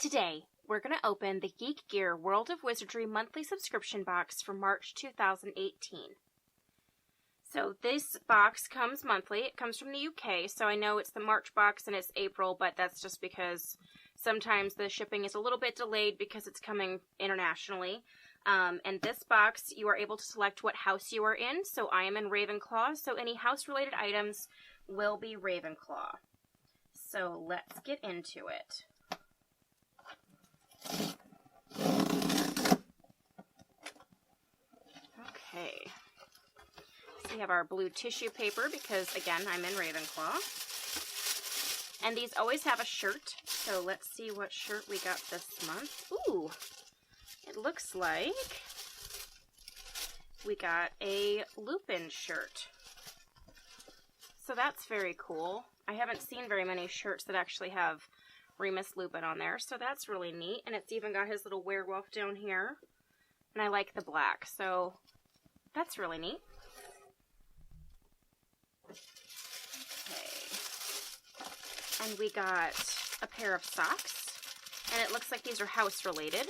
Today, we're going to open the GeekGear World of Wizardry monthly subscription box for March 2018. So this box comes monthly. It comes from the UK, so I know it's the March box and it's April, but that's just because sometimes the shipping is a little bit delayed because it's coming internationally. And this box, you are able to select what house you are in. So I am in Ravenclaw, so any house-related items will be Ravenclaw. So let's get into it. Okay. So we have our blue tissue paper because, again, I'm in Ravenclaw. And these always have a shirt. So let's see what shirt we got this month. Ooh! It looks like we got a Lupin shirt. So that's very cool. I haven't seen very many shirts that actually have Remus Lupin on there, so that's really neat. And it's even got his little werewolf down here. And I like the black, so that's really neat. Okay. And we got a pair of socks. And it looks like these are house related.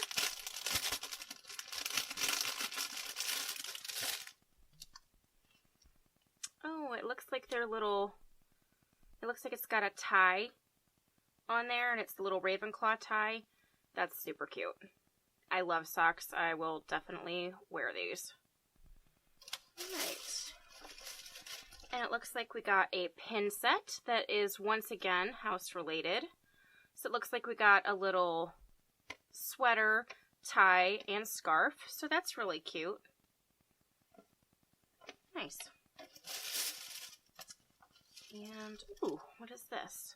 Oh, it looks like they're little, it looks like it's got a tie on there, and it's the little Ravenclaw tie. That's super cute. I love socks. I will definitely wear these. Alright. And it looks like we got a pin set that is once again house related. So it looks like we got a little sweater, tie, and scarf. So that's really cute. Nice. And, ooh, what is this?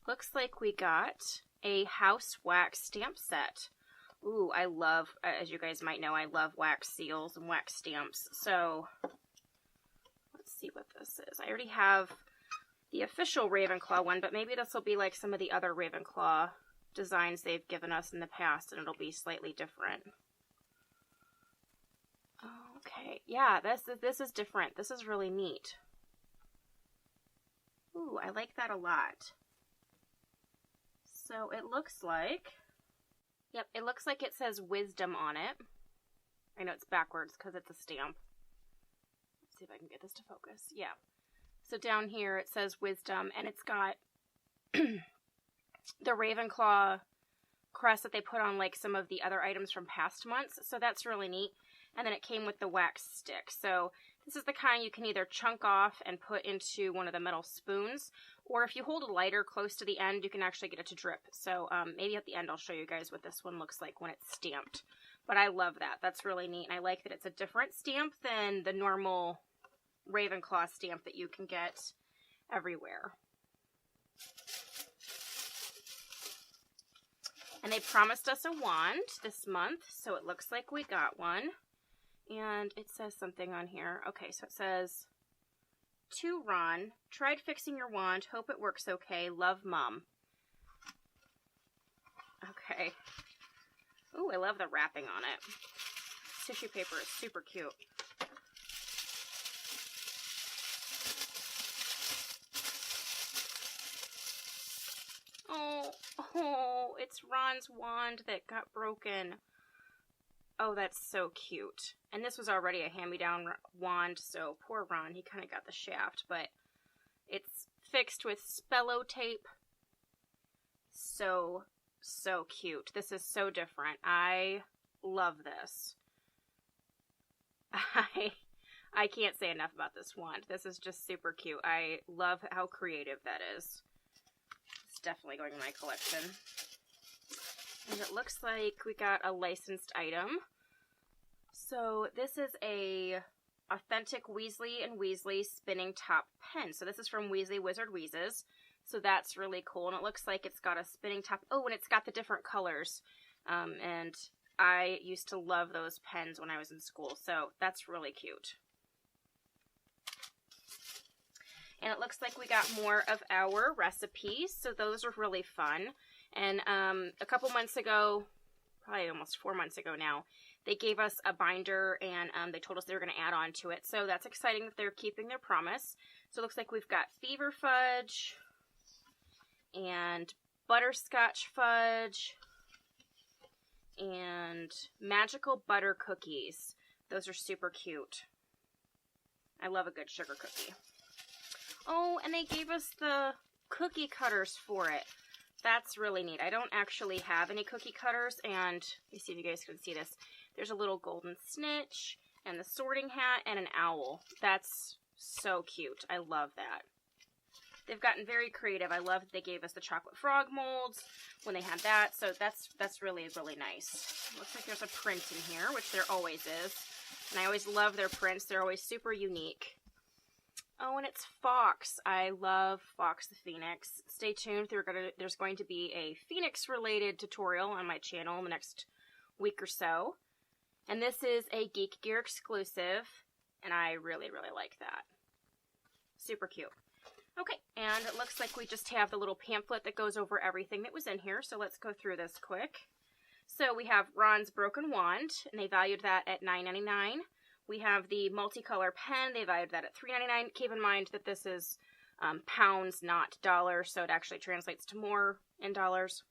Looks like we got a house wax stamp set. Ooh, I love, as you guys might know, I love wax seals and wax stamps. So, let's see what this is. I already have the official Ravenclaw one, but maybe this will be like some of the other Ravenclaw designs they've given us in the past, and it'll be slightly different. Okay, yeah, this is different. This is really neat. Ooh, I like that a lot. So it looks like, yep, it looks like it says wisdom on it. I know it's backwards because it's a stamp. Let's see if I can get this to focus. Yeah. So down here it says wisdom, and it's got the Ravenclaw crest that they put on like some of the other items from past months. So that's really neat. And then it came with the wax stick. So this is the kind you can either chunk off and put into one of the metal spoons, or if you hold a lighter close to the end, you can actually get it to drip. So maybe at the end I'll show you guys what this one looks like when it's stamped. But I love that. That's really neat. And I like that it's a different stamp than the normal Ravenclaw stamp that you can get everywhere. And they promised us a wand this month, so it looks like we got one. And it says something on here. Okay, so it says, to Ron, tried fixing your wand, hope it works okay, love Mom. Okay. Ooh, I love the wrapping on it. Tissue paper is super cute. Oh, it's Ron's wand that got broken. Oh, that's so cute. And this was already a hand-me-down wand, so poor Ron, he kind of got the shaft, but it's fixed with Spello tape. So cute. This is so different. I love this. I can't say enough about this wand. This is just super cute. I love how creative that is. It's definitely going in my collection. And it looks like we got a licensed item. So this is a authentic Weasley and Weasley spinning top pen. So this is from Weasley Wizard Wheezes. So that's really cool. And it looks like it's got a spinning top. Oh, and it's got the different colors. And I used to love those pens when I was in school. So that's really cute. And it looks like we got more of our recipes. So those are really fun. And a couple months ago, probably almost 4 months ago now, they gave us a binder and they told us they were going to add on to it. So that's exciting that they're keeping their promise. So it looks like we've got Fever Fudge and Butterscotch Fudge and magical butter cookies. Those are super cute. I love a good sugar cookie. Oh, and they gave us the cookie cutters for it. That's really neat. I don't actually have any cookie cutters, and let me see if you guys can see this. There's a little golden snitch, and the sorting hat, and an owl. That's so cute. I love that. They've gotten very creative. I love that they gave us the chocolate frog molds when they had that, so that's really, really nice. Looks like there's a print in here, which there always is. And I always love their prints. They're always super unique. Oh, and it's Fox. I love Fox the Phoenix. Stay tuned. There's going to be a Phoenix-related tutorial on my channel in the next week or so. And this is a GeekGear exclusive, and I really, really like that. Super cute. Okay, and it looks like we just have the little pamphlet that goes over everything that was in here, so let's go through this quick. So we have Ron's Broken Wand, and they valued that at $9.99. We have the multicolor pen. They valued that at $3.99. Keep in mind that this is pounds, not dollars, so it actually translates to more in dollars.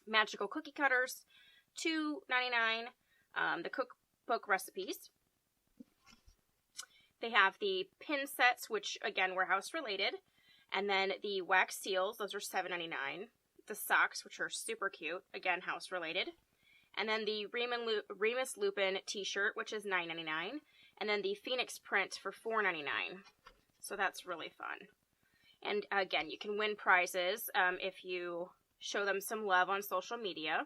Magical cookie cutters, $2.99. The cookbook recipes. They have the pin sets, which, again, were house-related. And then the wax seals, those are $7.99. The socks, which are super cute, again, house-related. And then the Remus Lupin t-shirt, which is $9.99. And then the Phoenix print for $4.99. So that's really fun. And again, you can win prizes if you show them some love on social media.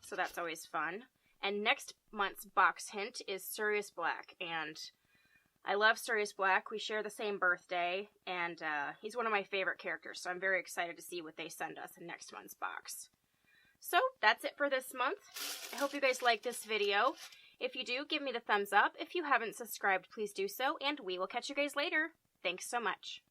So that's always fun. And next month's box hint is Sirius Black. And I love Sirius Black. We share the same birthday. And he's one of my favorite characters. So I'm very excited to see what they send us in next month's box. So that's it for this month. I hope you guys like this video. If you do, give me the thumbs up. If you haven't subscribed, please do so. And we will catch you guys later. Thanks so much.